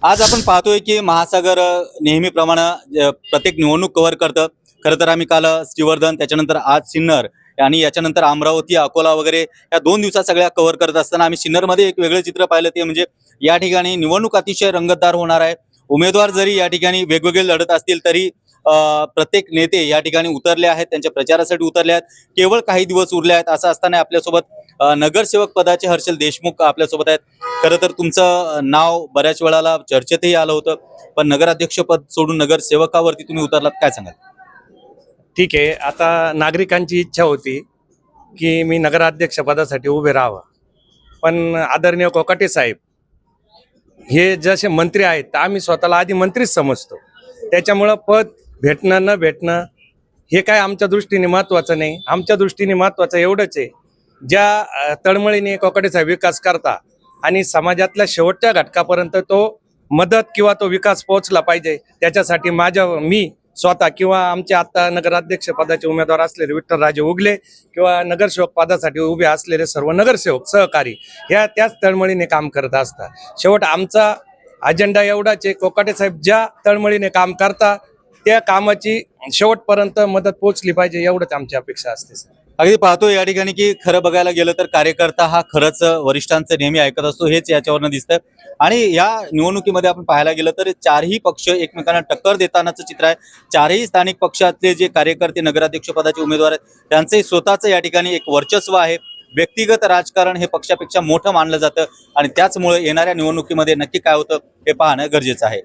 आज आपण पाहतोय की महासागर नेहमीप्रमाणे प्रत्येक निवडणूक कव्हर करतं. खरं तर आम्ही काल श्रीवर्धन, त्याच्यानंतर आज सिन्नर आणि याच्यानंतर अमरावती, अकोला वगैरे या 2 दिवसात सगळ्या कव्हर करत असताना आम्ही सिन्नरमध्ये एक वेगळं चित्र पाहिलं. ते म्हणजे या ठिकाणी निवडणूक अतिशय रंगतदार होणार आहे. उमेदवार जरी या ठिकाणी वेगवेगळे लढत असतील तरी प्रत्येक नेते या ठिकाणी उतरले आहेत, त्यांच्या प्रचारासाठी उतरले आहेत. केवळ काही दिवस उरले आहेत. असं असताना आपल्यासोबत नगरसेवक पदाचे हर्षल देशमुख आपल्यासोबत आहेत. खरं तर तुमचं नाव बऱ्याच वेळाला चर्चेतही आलं होतं, पण नगराध्यक्षपद सोडून नगरसेवकावरती तुम्ही उतरलात, काय सांगाल? ठीक आहे. आता नागरिकांची इच्छा होती की मी नगराध्यक्षपदासाठी उभे राहावं, पण आदरणीय कोकाटे साहेब हे जसे मंत्री आहेत तर आम्ही स्वतःला आधी मंत्रीच समजतो. त्याच्यामुळं पद भेटणं न भेटणं हे काय आमच्या दृष्टीने महत्त्वाचं नाही. आमच्या दृष्टीने महत्त्वाचं एवढंच आहे, ज्या तळमळीने कोकाटे साहेब विकास करता आणि समाजातल्या शेवटच्या घटकापर्यंत तो मदत किंवा तो विकास पोहोचला पाहिजे. त्याच्यासाठी मी स्वतः किंवा आमचे आता नगराध्यक्ष पदाचे उमेदवार असलेले विठ्ठलराजे उगले किंवा नगरसेवक पदासाठी उभे असलेले सर्व नगरसेवक सहकारी ह्या त्याच तळमळीने काम करत असतात. शेवट आमचा अजेंडा एवढाच आहे, कोकाटे साहेब ज्या तळमळीने काम करता त्या कामाची शेवटपर्यंत मदत पोहोचली पाहिजे, एवढंच आमची अपेक्षा असते सर. अगदी पाहतो या ठिकाणी की खरं बघायला गेलं तर कार्यकर्ता हा खरंच वरिष्ठांचं नेहमी ऐकत असतो, हेच याच्यावरनं दिसतं. आणि या निवडणुकीमध्ये आपण पाहायला गेलं तर चारही पक्ष एकमेकांना टक्कर देतानाचं चित्र आहे. चारही स्थानिक पक्षातले जे कार्यकर्ते नगराध्यक्ष पदाचे उमेदवार आहेत त्यांचंही स्वतःचं या ठिकाणी एक वर्चस्व आहे. व्यक्तिगत राजकारण हे पक्षापेक्षा मोठं मानलं जातं आणि त्याचमुळे येणाऱ्या निवडणुकीमध्ये नक्की काय होतं हे पाहणं गरजेचं आहे.